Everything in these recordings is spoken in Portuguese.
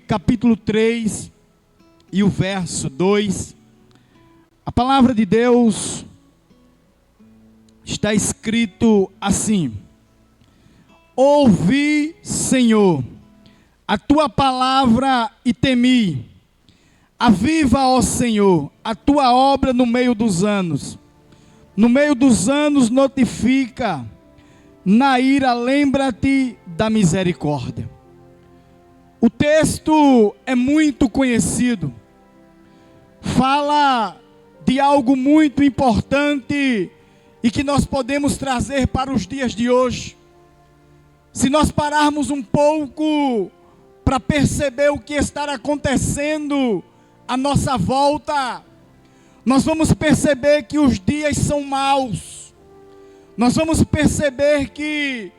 capítulo 3 e o verso 2, a palavra de Deus está escrito assim: ouvi, Senhor, a tua palavra e temi. Aviva, ó Senhor, a tua obra no meio dos anos. No meio dos anos notifica, na ira lembra-te da misericórdia. O texto é muito conhecido. Fala de algo muito importante e que nós podemos trazer para os dias de hoje. Se nós pararmos um pouco para perceber o que está acontecendo à nossa volta, nós vamos perceber que os dias são maus. Nós vamos perceber que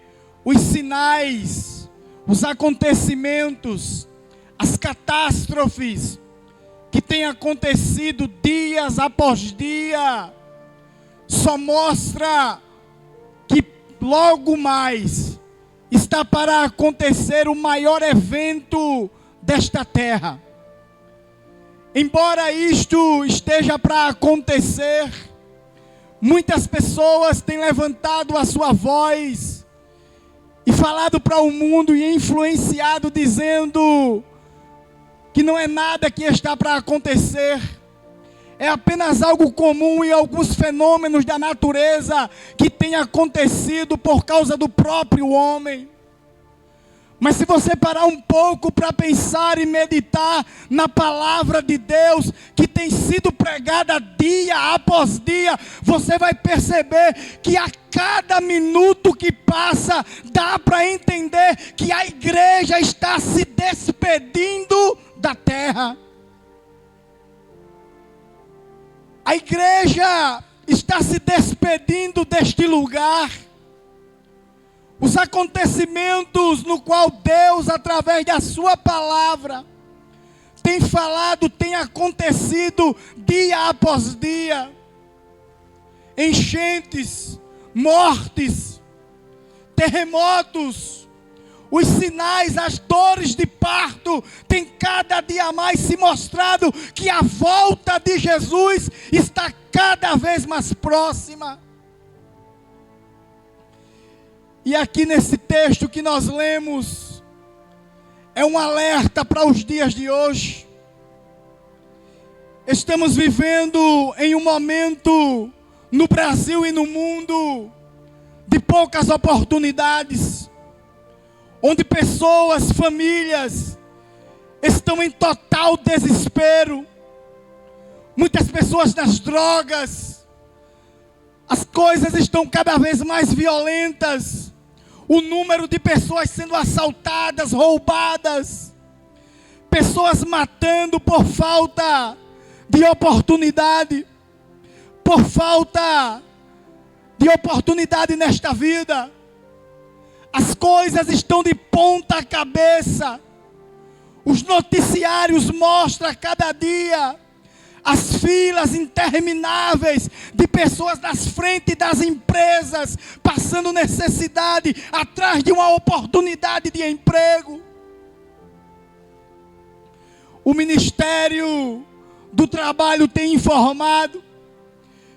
os sinais, os acontecimentos, as catástrofes que têm acontecido dias após dia, só mostra que logo mais está para acontecer o maior evento desta terra. Embora isto esteja para acontecer, muitas pessoas têm levantado a sua voz e falado para o mundo e influenciado, dizendo que não é nada que está para acontecer, é apenas algo comum e alguns fenômenos da natureza que têm acontecido por causa do próprio homem. Mas se você parar um pouco para pensar e meditar na palavra de Deus, que tem sido pregada dia após dia, você vai perceber que a cada minuto que passa, dá para entender que a igreja está se despedindo da terra. A igreja está se despedindo deste lugar. Os acontecimentos no qual Deus, através da sua palavra, tem falado, tem acontecido dia após dia. Enchentes, mortes, terremotos, os sinais, as dores de parto, tem cada dia mais se mostrado que a volta de Jesus está cada vez mais próxima. E aqui nesse texto que nós lemos, é um alerta para os dias de hoje. Estamos vivendo em um momento, no Brasil e no mundo, de poucas oportunidades, onde pessoas, famílias, estão em total desespero. Muitas pessoas nas drogas, as coisas estão cada vez mais violentas. O número de pessoas sendo assaltadas, roubadas, pessoas matando por falta de oportunidade, por falta de oportunidade nesta vida. As coisas estão de ponta cabeça. Os noticiários mostram a cada dia as filas intermináveis de pessoas nas frentes das empresas, passando necessidade, atrás de uma oportunidade de emprego. O Ministério do Trabalho tem informado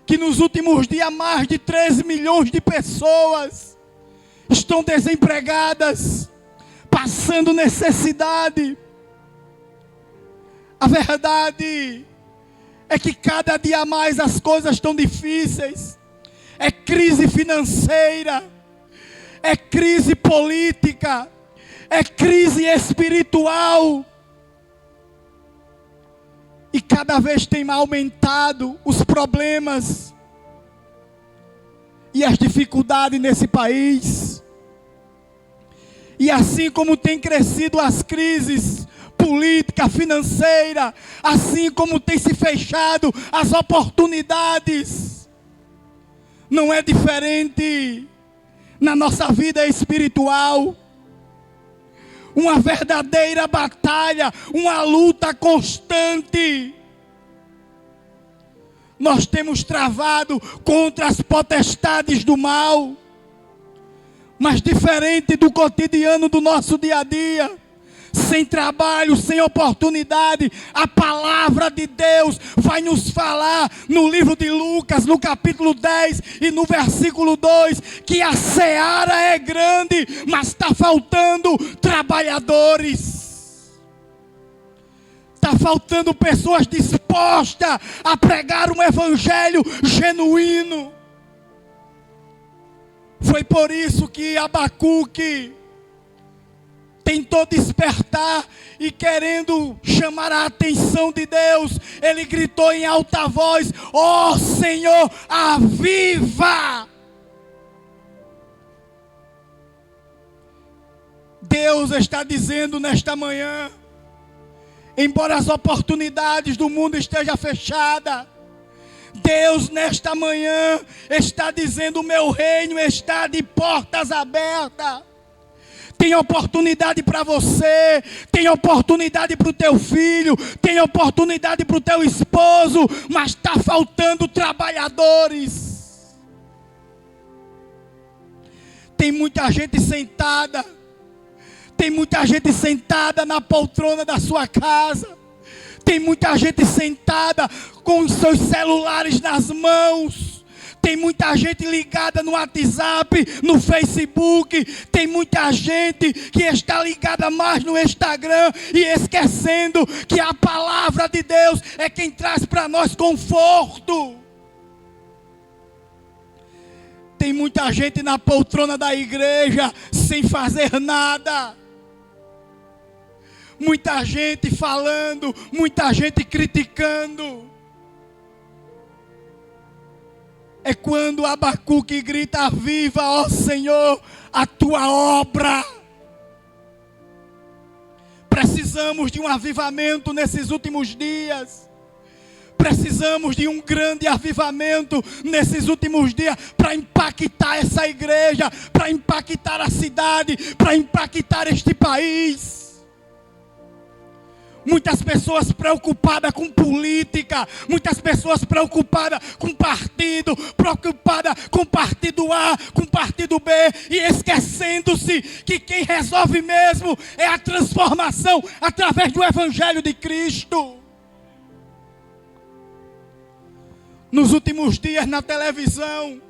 que nos últimos dias mais de 13 milhões de pessoas estão desempregadas, passando necessidade. A verdade é que cada dia mais as coisas estão difíceis. É crise financeira, é crise política, é crise espiritual. E cada vez tem aumentado os problemas e as dificuldades nesse país. E assim como tem crescido as crises política, financeira, assim como tem se fechado as oportunidades, não é diferente na nossa vida espiritual. Uma verdadeira batalha, uma luta constante. Nós temos travado contra as potestades do mal, mas diferente do cotidiano do nosso dia a dia, sem trabalho, sem oportunidade, a palavra de Deus vai nos falar no livro de Lucas, no capítulo 10 e no versículo 2, que a seara é grande, mas está faltando trabalhadores. Está faltando pessoas dispostas a pregar um evangelho genuíno. Foi por isso que Abacuque tentou despertar e, querendo chamar a atenção de Deus, ele gritou em alta voz: ó Senhor, aviva! Deus está dizendo nesta manhã, embora as oportunidades do mundo estejam fechadas, Deus nesta manhã está dizendo: o meu reino está de portas abertas. Tem oportunidade para você, tem oportunidade para o teu filho, tem oportunidade para o teu esposo, mas está faltando trabalhadores. Tem muita gente sentada, tem muita gente sentada na poltrona da sua casa, tem muita gente sentada com os seus celulares nas mãos. Tem muita gente ligada no WhatsApp, no Facebook. Tem muita gente que está ligada mais no Instagram e esquecendo que a palavra de Deus é quem traz para nós conforto. Tem muita gente na poltrona da igreja sem fazer nada. Muita gente falando, muita gente criticando. É quando Abacuque grita: aviva, ó Senhor, a tua obra. Precisamos de um avivamento nesses últimos dias. Precisamos de um grande avivamento nesses últimos dias para impactar essa igreja, para impactar a cidade, para impactar este país. Muitas pessoas preocupadas com política, muitas pessoas preocupadas com partido, preocupadas com partido A, com partido B, e esquecendo-se que quem resolve mesmo é a transformação através do Evangelho de Cristo. Nos últimos dias na televisão,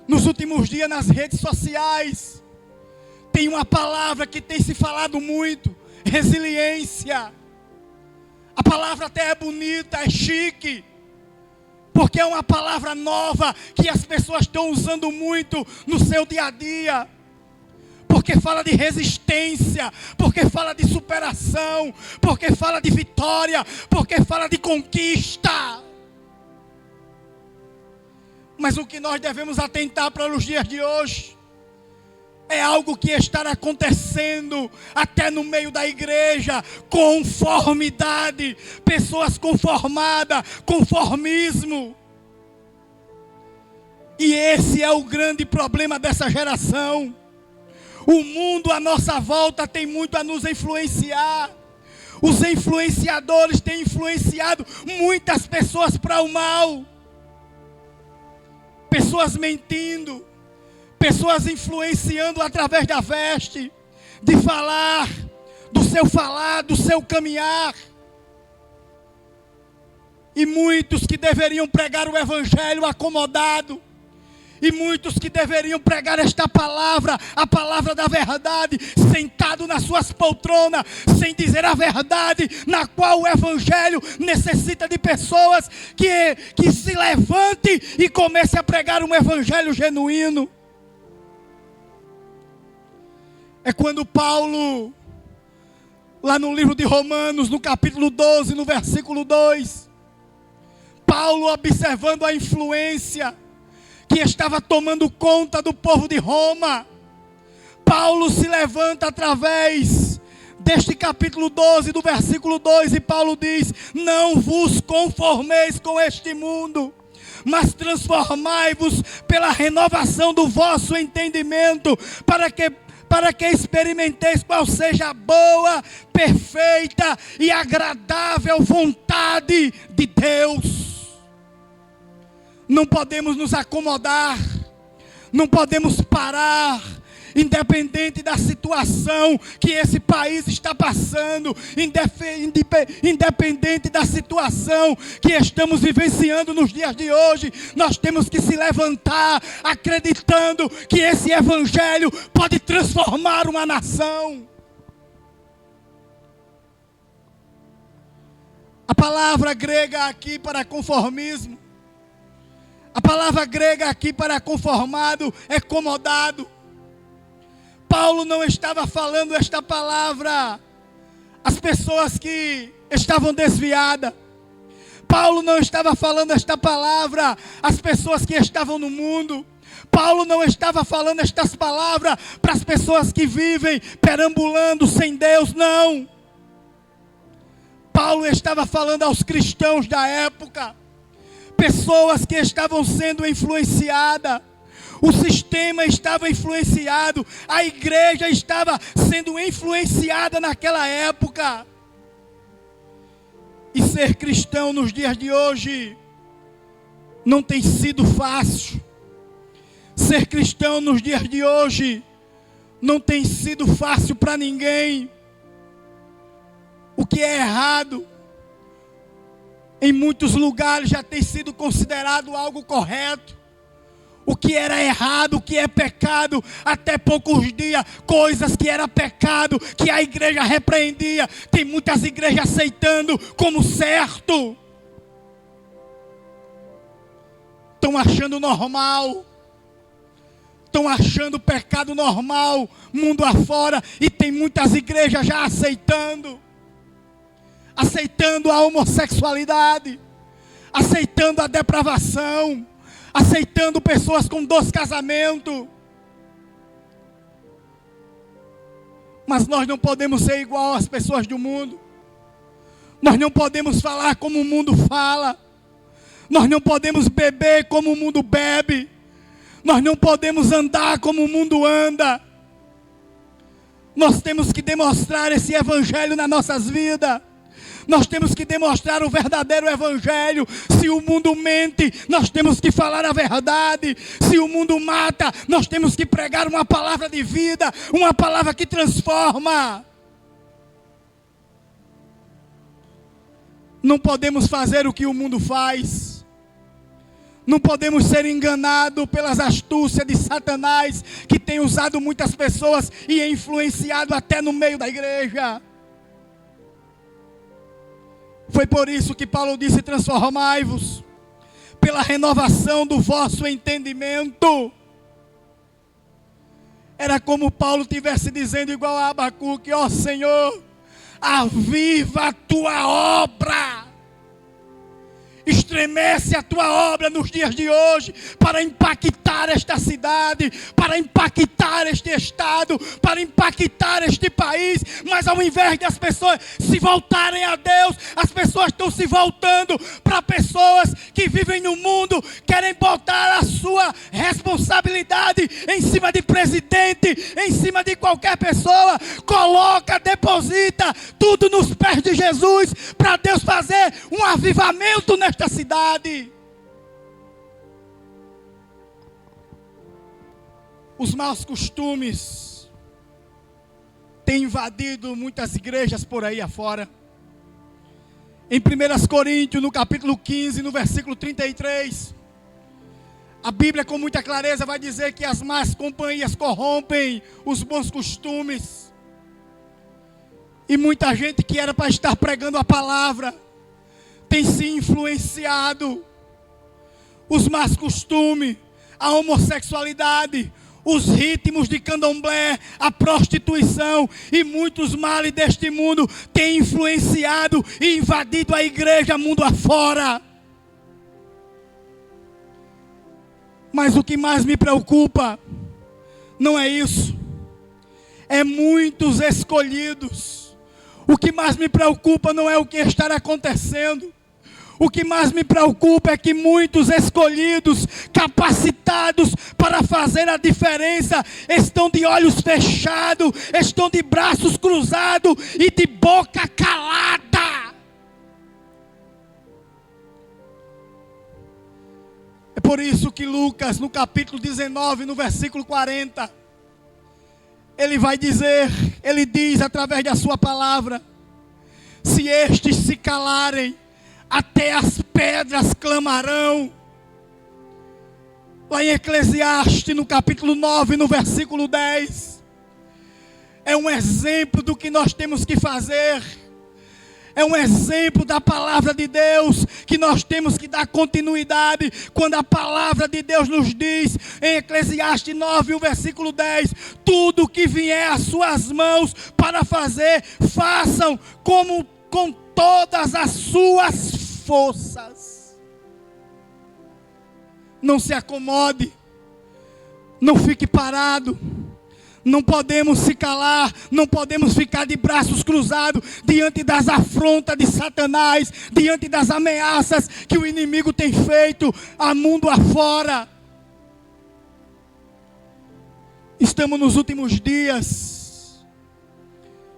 nos últimos dias nas redes sociais, tem uma palavra que tem se falado muito: resiliência. A palavra até é bonita, é chique, porque é uma palavra nova que as pessoas estão usando muito no seu dia a dia, porque fala de resistência, porque fala de superação, porque fala de vitória, porque fala de conquista. Mas o que nós devemos atentar para os dias de hoje é algo que está acontecendo até no meio da igreja: conformidade, pessoas conformadas, conformismo. E esse é o grande problema dessa geração. O mundo à nossa volta tem muito a nos influenciar. Os influenciadores têm influenciado muitas pessoas para o mal. Pessoas mentindo, pessoas influenciando através da veste, de falar, do seu caminhar. E muitos que deveriam pregar o evangelho acomodado, e muitos que deveriam pregar esta palavra, a palavra da verdade, sentado nas suas poltronas, sem dizer a verdade, na qual o evangelho necessita de pessoas que se levante e comece a pregar um evangelho genuíno. É quando Paulo, lá no livro de Romanos, no capítulo 12, no versículo 2, Paulo, observando a influência que estava tomando conta do povo de Roma, Paulo se levanta através deste capítulo 12, do versículo 2, e Paulo diz: não vos conformeis com este mundo, mas transformai-vos pela renovação do vosso entendimento, para que experimenteis qual seja a boa, perfeita e agradável vontade de Deus. Não podemos nos acomodar, não podemos parar independente da situação que esse país está passando, independente da situação que estamos vivenciando nos dias de hoje, nós temos que se levantar acreditando que esse evangelho pode transformar uma nação. A palavra grega aqui para conformismo, a palavra grega aqui para conformado é acomodado. Paulo não estava falando esta palavra às pessoas que estavam desviadas. Paulo não estava falando esta palavra às pessoas que estavam no mundo. Paulo não estava falando estas palavras para as pessoas que vivem perambulando sem Deus, não. Paulo estava falando aos cristãos da época, pessoas que estavam sendo influenciadas. O sistema estava influenciado, a igreja estava sendo influenciada naquela época. E ser cristão nos dias de hoje não tem sido fácil. Ser cristão nos dias de hoje não tem sido fácil para ninguém. O que é errado, em muitos lugares já tem sido considerado algo correto. O que era errado, o que é pecado, até poucos dias, coisas que era pecado, que a igreja repreendia, tem muitas igrejas aceitando como certo. Estão achando normal, estão achando pecado normal, mundo afora, e tem muitas igrejas já aceitando a homossexualidade, aceitando a depravação, aceitando pessoas com 2 casamentos. Mas nós não podemos ser igual às pessoas do mundo. Nós não podemos falar como o mundo fala. Nós não podemos beber como o mundo bebe. Nós não podemos andar como o mundo anda. Nós temos que demonstrar esse evangelho nas nossas vidas. Nós temos que demonstrar o verdadeiro evangelho. Se o mundo mente, nós temos que falar a verdade. Se o mundo mata, nós temos que pregar uma palavra de vida, uma palavra que transforma. Não podemos fazer o que o mundo faz. Não podemos ser enganados pelas astúcias de Satanás, que tem usado muitas pessoas e influenciado até no meio da igreja. Foi por isso que Paulo disse: transformai-vos pela renovação do vosso entendimento. Era como Paulo estivesse dizendo, igual a Abacuque: ó Senhor, aviva a tua obra. Estremece a tua obra nos dias de hoje, para impactar esta cidade, para impactar este estado, para impactar este país. Mas ao invés de as pessoas se voltarem a Deus, as pessoas estão se voltando para pessoas que vivem no mundo, querem botar a sua responsabilidade em cima de presidente, em cima de qualquer pessoa. Coloca, deposita tudo nos pés de Jesus, para Deus fazer um avivamento nesta cidade. Os maus costumes têm invadido muitas igrejas por aí afora. Em 1 Coríntios, no capítulo 15, no versículo 33, a Bíblia com muita clareza vai dizer que as más companhias corrompem os bons costumes. E muita gente que era para estar pregando a palavra tem se influenciado. Os más costumes, a homossexualidade, os ritmos de candomblé, a prostituição e muitos males deste mundo têm influenciado e invadido a igreja mundo afora. Mas o que mais me preocupa não é isso, é muitos escolhidos. O que mais me preocupa não é o que está acontecendo. O que mais me preocupa é que muitos escolhidos, capacitados para fazer a diferença, estão de olhos fechados, estão de braços cruzados e de boca calada. É por isso que Lucas, no capítulo 19, no versículo 40, Ele vai dizer, Ele diz através da sua palavra: se estes se calarem, até as pedras clamarão. Lá em Eclesiastes, no capítulo 9, no versículo 10, é um exemplo do que nós temos que fazer. É um exemplo da palavra de Deus, que nós temos que dar continuidade, quando a palavra de Deus nos diz, em Eclesiastes 9, o versículo 10, tudo que vier às suas mãos para fazer, façam como com todas as suas forças. Não se acomode, não fique parado. Não podemos se calar, não podemos ficar de braços cruzados diante das afrontas de Satanás, diante das ameaças que o inimigo tem feito a mundo afora. Estamos nos últimos dias,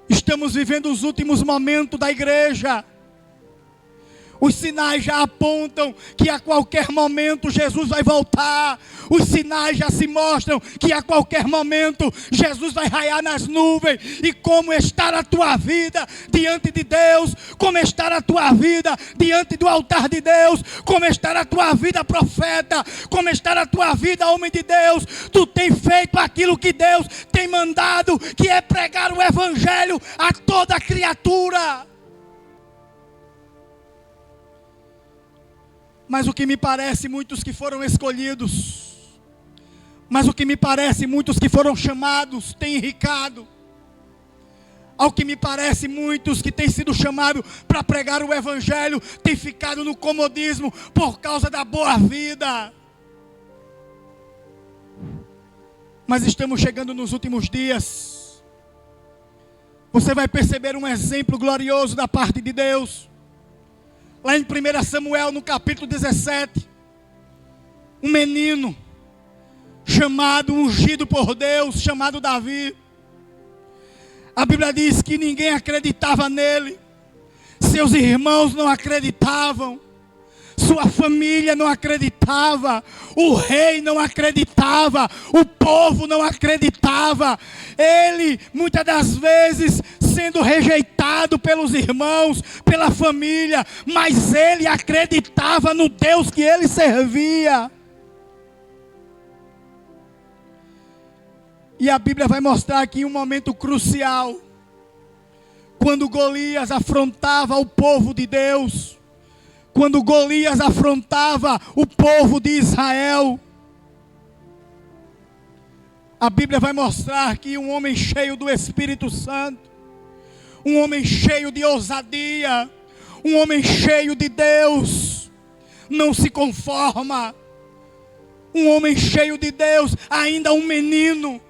estamos vivendo os últimos momentos da igreja. Os sinais já apontam que a qualquer momento Jesus vai voltar. Os sinais já se mostram que a qualquer momento Jesus vai raiar nas nuvens. E como está a tua vida diante de Deus? Como está a tua vida diante do altar de Deus? Como está a tua vida, profeta? Como está a tua vida, homem de Deus? Tu tem feito aquilo que Deus tem mandado, que é pregar o evangelho a toda criatura. Mas o que me parece, muitos que foram escolhidos, mas o que me parece, muitos que foram chamados, têm enricado. Ao que me parece, muitos que têm sido chamados para pregar o evangelho, têm ficado no comodismo por causa da boa vida. Mas estamos chegando nos últimos dias. Você vai perceber um exemplo glorioso da parte de Deus. Lá em 1 Samuel, no capítulo 17, um menino chamado, ungido por Deus, chamado Davi. A Bíblia diz que ninguém acreditava nele, seus irmãos não acreditavam, sua família não acreditava, o rei não acreditava, o povo não acreditava. Ele, muitas das vezes, sendo rejeitado pelos irmãos, pela família, mas ele acreditava no Deus que ele servia. E a Bíblia vai mostrar aqui um momento crucial, quando Golias afrontava o povo de Deus, quando Golias afrontava o povo de Israel. A Bíblia vai mostrar que um homem cheio do Espírito Santo, um homem cheio de ousadia, um homem cheio de Deus, não se conforma. Um homem cheio de Deus, ainda um menino,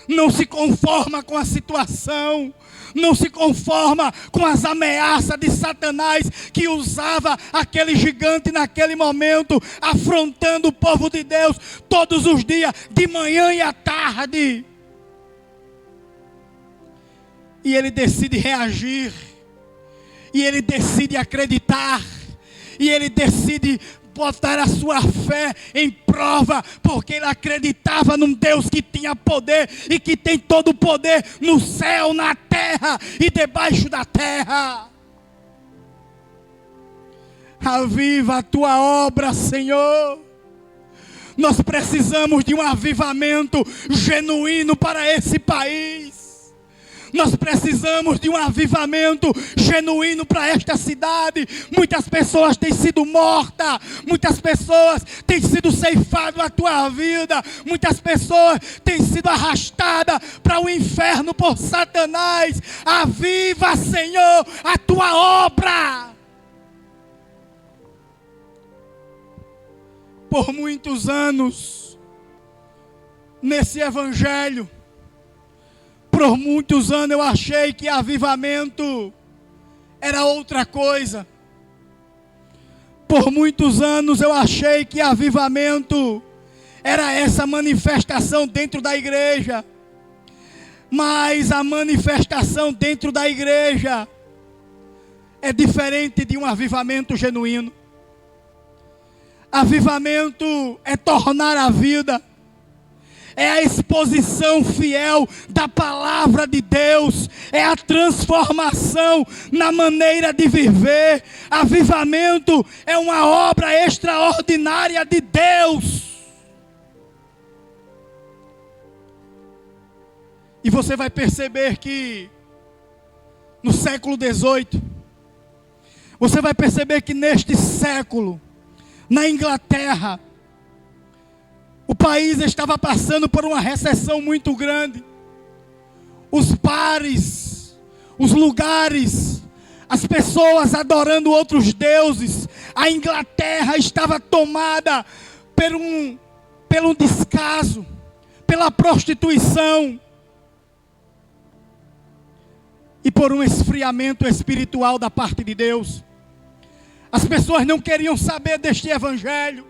não se conforma com a situação, não se conforma com as ameaças de Satanás, que usava aquele gigante naquele momento, afrontando o povo de Deus todos os dias, de manhã e à tarde. E ele decide reagir, e ele decide acreditar, e ele decide botar a sua fé em prova, porque ele acreditava num Deus que tinha poder, e que tem todo o poder no céu, na terra e debaixo da terra. Aviva a tua obra, Senhor. Nós precisamos de um avivamento genuíno para esse país. Nós precisamos de um avivamento genuíno para esta cidade. Muitas pessoas têm sido mortas, muitas pessoas têm sido ceifadas a tua vida, muitas pessoas têm sido arrastadas para o inferno por Satanás. Aviva, Senhor, a tua obra. Por muitos anos, nesse evangelho, por muitos anos eu achei que avivamento era outra coisa. Por muitos anos eu achei que avivamento era essa manifestação dentro da igreja. Mas a manifestação dentro da igreja é diferente de um avivamento genuíno. Avivamento é tornar a vida, é a exposição fiel da palavra de Deus, é a transformação na maneira de viver. Avivamento é uma obra extraordinária de Deus. E você vai perceber que no século XVIII, você vai perceber que neste século, na Inglaterra, o país estava passando por uma recessão muito grande. Os bares, os lugares, as pessoas adorando outros deuses. A Inglaterra estava tomada pelo descaso, pela prostituição e por um esfriamento espiritual da parte de Deus. As pessoas não queriam saber deste evangelho.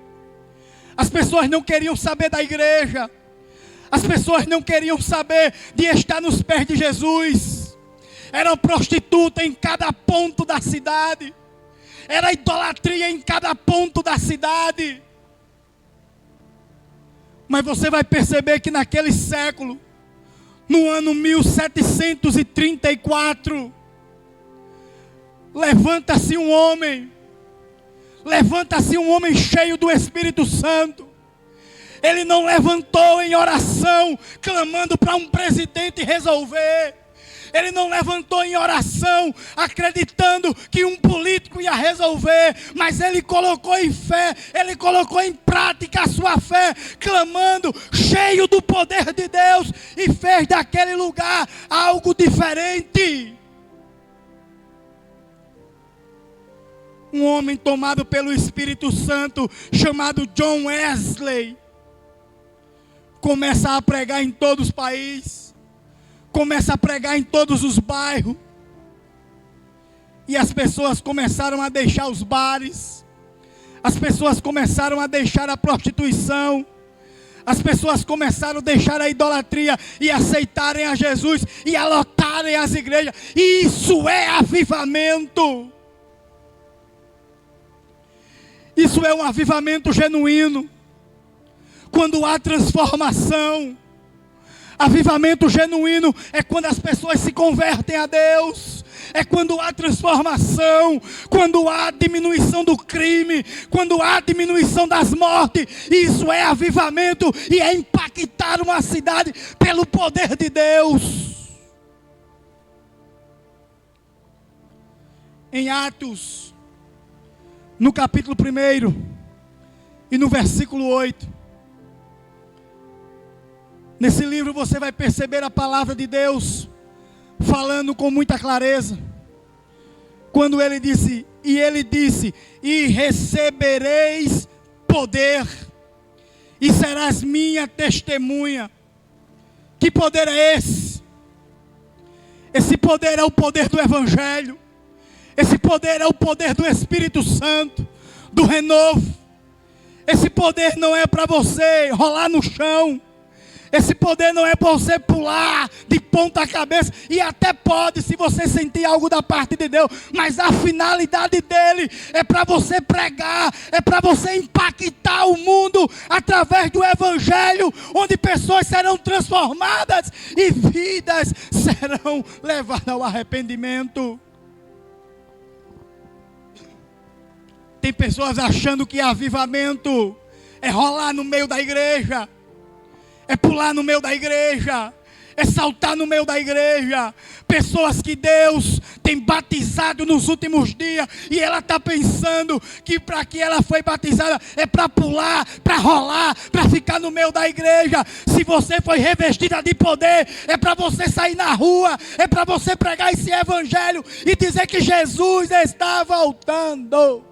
As pessoas não queriam saber da igreja. As pessoas não queriam saber de estar nos pés de Jesus. Era prostituta em cada ponto da cidade. Era idolatria em cada ponto da cidade. Mas você vai perceber que naquele século, no ano 1734, levanta-se um homem cheio do Espírito Santo. Ele não levantou em oração, clamando para um presidente resolver. Ele não levantou em oração, acreditando que um político ia resolver. Mas ele colocou em fé, ele colocou em prática a sua fé, clamando, cheio do poder de Deus. E fez daquele lugar algo diferente. Um homem tomado pelo Espírito Santo, chamado John Wesley, começa a pregar em todos os países, começa a pregar em todos os bairros, e as pessoas começaram a deixar os bares, as pessoas começaram a deixar a prostituição, as pessoas começaram a deixar a idolatria e aceitarem a Jesus e a lotarem as igrejas. Isso é avivamento. Isso é um avivamento genuíno. Quando há transformação. Avivamento genuíno é quando as pessoas se convertem a Deus. É quando há transformação. Quando há diminuição do crime. Quando há diminuição das mortes. Isso é avivamento. E é impactar uma cidade pelo poder de Deus. Em Atos, no capítulo 1 e no versículo 8. Nesse livro você vai perceber a palavra de Deus falando com muita clareza. Quando ele disse, e recebereis poder, e serás minha testemunha. Que poder é esse? Esse poder é o poder do Evangelho. Esse poder é o poder do Espírito Santo, do renovo. Esse poder não é para você rolar no chão. Esse poder não é para você pular de ponta cabeça. E até pode, se você sentir algo da parte de Deus. Mas a finalidade dele é para você pregar. É para você impactar o mundo através do Evangelho. Onde pessoas serão transformadas e vidas serão levadas ao arrependimento. Tem pessoas achando que avivamento é rolar no meio da igreja, é pular no meio da igreja, é saltar no meio da igreja. Pessoas que Deus tem batizado nos últimos dias, e ela está pensando que para que ela foi batizada é para pular, para rolar, para ficar no meio da igreja. Se você foi revestida de poder, é para você sair na rua, é para você pregar esse evangelho e dizer que Jesus está voltando.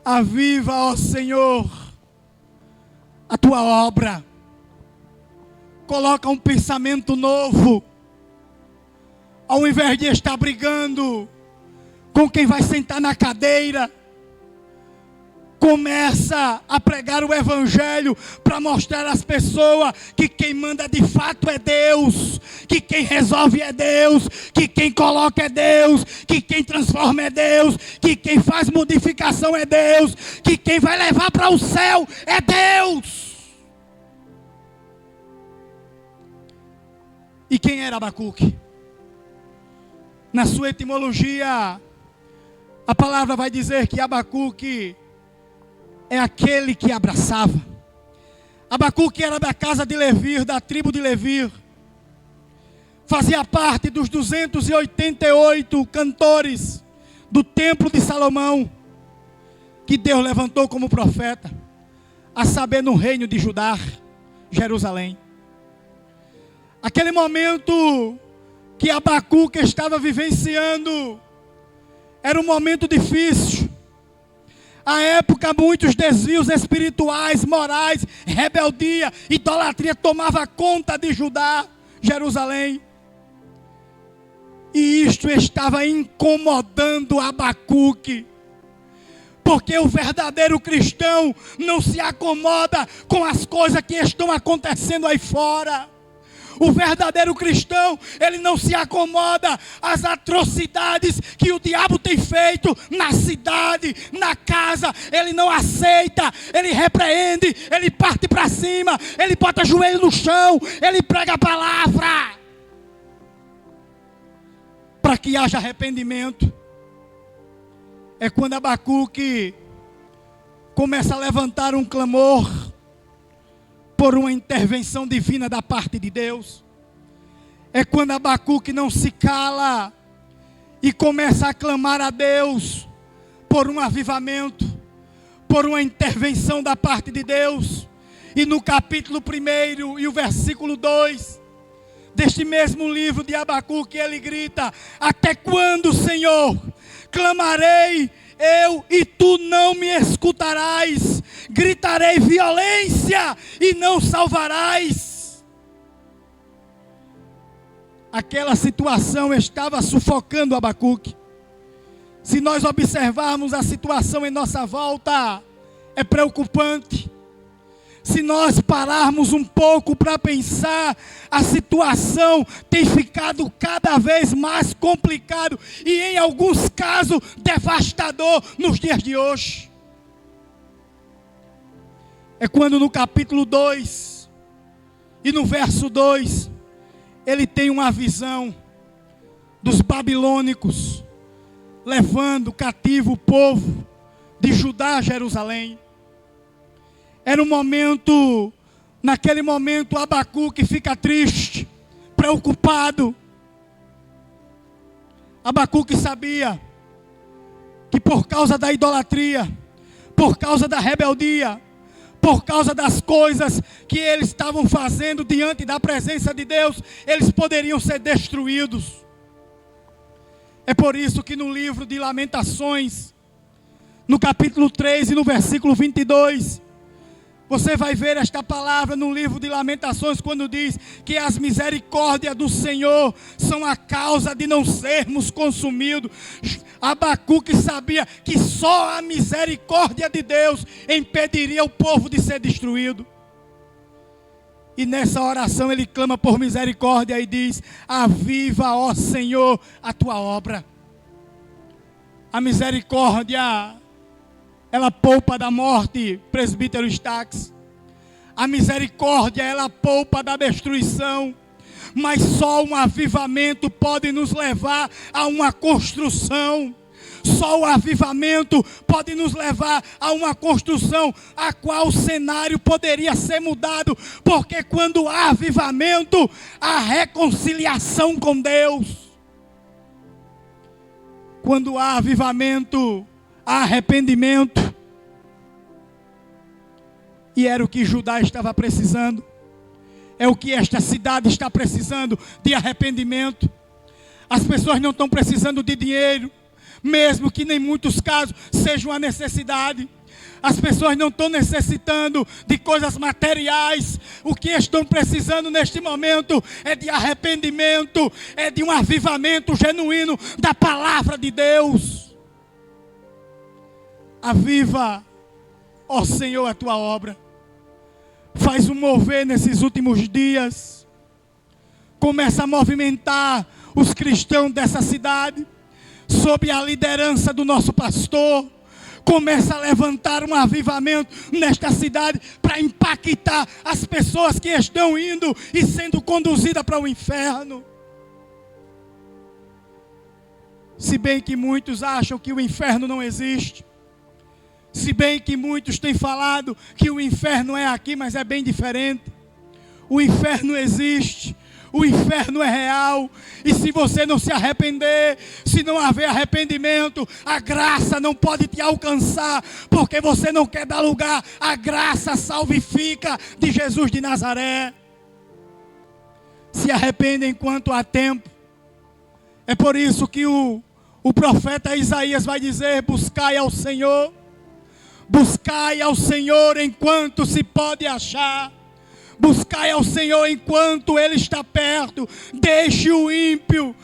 Aviva, ó Senhor, a tua obra. Coloca um pensamento novo. Ao invés de estar brigando com quem vai sentar na cadeira, começa a pregar o evangelho para mostrar às pessoas que quem manda de fato é Deus, que quem resolve é Deus, que quem coloca é Deus, que quem transforma é Deus, que quem faz modificação é Deus, que quem vai levar para o céu é Deus. E quem era Abacuque? Na sua etimologia, a palavra vai dizer que Abacuque é aquele que abraçava. Abacuque era da casa de Levi, da tribo de Levi. Fazia parte dos 288 cantores do templo de Salomão, que Deus levantou como profeta, a saber, no reino de Judá, Jerusalém. Aquele momento que Abacuque estava vivenciando era um momento difícil. À época, muitos desvios espirituais, morais, rebeldia, idolatria tomava conta de Judá, Jerusalém. E isto estava incomodando Abacuque. Porque o verdadeiro cristão não se acomoda com as coisas que estão acontecendo aí fora. O verdadeiro cristão, ele não se acomoda às atrocidades que o diabo tem feito na cidade, na casa. Ele não aceita, ele repreende, ele parte para cima, ele bota joelho no chão, ele prega a palavra, para que haja arrependimento. É quando Abacuque começa a levantar um clamor por uma intervenção divina da parte de Deus. É quando Abacuque não se cala e começa a clamar a Deus por um avivamento, por uma intervenção da parte de Deus. E no capítulo 1 e o versículo 2 deste mesmo livro de Abacuque, ele grita: até quando, Senhor, clamarei eu e tu não me escutarás? Gritarei violência e não salvarás. Aquela situação estava sufocando Abacuque. Se nós observarmos a situação em nossa volta, é preocupante. Se nós pararmos um pouco para pensar, a situação tem ficado cada vez mais complicado e em alguns casos devastador nos dias de hoje. É quando no capítulo 2 e no verso 2, ele tem uma visão dos babilônicos levando cativo o povo de Judá a Jerusalém. Era um momento, naquele momento Abacuque fica triste, preocupado. Abacuque sabia que por causa da idolatria, por causa da rebeldia, por causa das coisas que eles estavam fazendo diante da presença de Deus, eles poderiam ser destruídos. É por isso que no livro de Lamentações, no capítulo 3 e no versículo 22, você vai ver esta palavra no livro de Lamentações, quando diz que as misericórdias do Senhor são a causa de não sermos consumidos. Abacuque sabia que só a misericórdia de Deus impediria o povo de ser destruído. E nessa oração ele clama por misericórdia e diz: aviva, ó Senhor, a tua obra. A misericórdia, ela poupa da morte, presbítero Stax. A misericórdia, ela poupa da destruição. Mas só um avivamento pode nos levar a uma construção. Só o avivamento pode nos levar a uma construção a qual o cenário poderia ser mudado. Porque quando há avivamento, há reconciliação com Deus. Quando há avivamento, há arrependimento. E era o que Judá estava precisando. É o que esta cidade está precisando, de arrependimento. As pessoas não estão precisando de dinheiro, mesmo que em muitos casos seja uma necessidade. As pessoas não estão necessitando de coisas materiais. O que estão precisando neste momento é de arrependimento, é de um avivamento genuíno da palavra de Deus. Aviva, Ó Senhor, a tua obra. Faz um mover nesses últimos dias. Começa a movimentar os cristãos dessa cidade, sob a liderança do nosso pastor. Começa a levantar um avivamento nesta cidade para impactar as pessoas que estão indo e sendo conduzidas para o inferno. Se bem que muitos acham que o inferno não existe. Se bem que muitos têm falado que o inferno é aqui, mas é bem diferente. O inferno existe. O inferno é real, e se você não se arrepender, se não haver arrependimento, a graça não pode te alcançar, porque você não quer dar lugar à graça salvífica de Jesus de Nazaré. Se arrependa enquanto há tempo. É por isso que o profeta Isaías vai dizer: buscai ao Senhor enquanto se pode achar. Buscai ao Senhor enquanto Ele está perto. Deixe o ímpio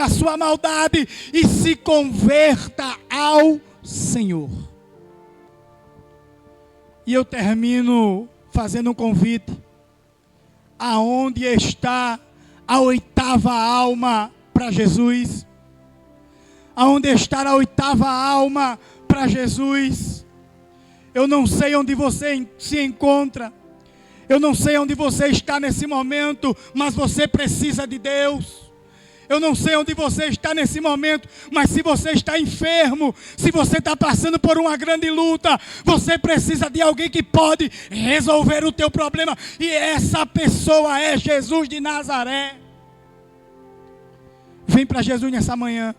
a sua maldade e se converta ao Senhor. E eu termino fazendo um convite. Aonde está a 8ª alma para Jesus? Aonde está a 8ª alma para Jesus? Eu não sei onde você se encontra. Eu não sei onde você está nesse momento, mas você precisa de Deus. Eu não sei onde você está nesse momento, mas se você está enfermo, se você está passando por uma grande luta, você precisa de alguém que pode resolver o teu problema. E essa pessoa é Jesus de Nazaré. Vem para Jesus nessa manhã.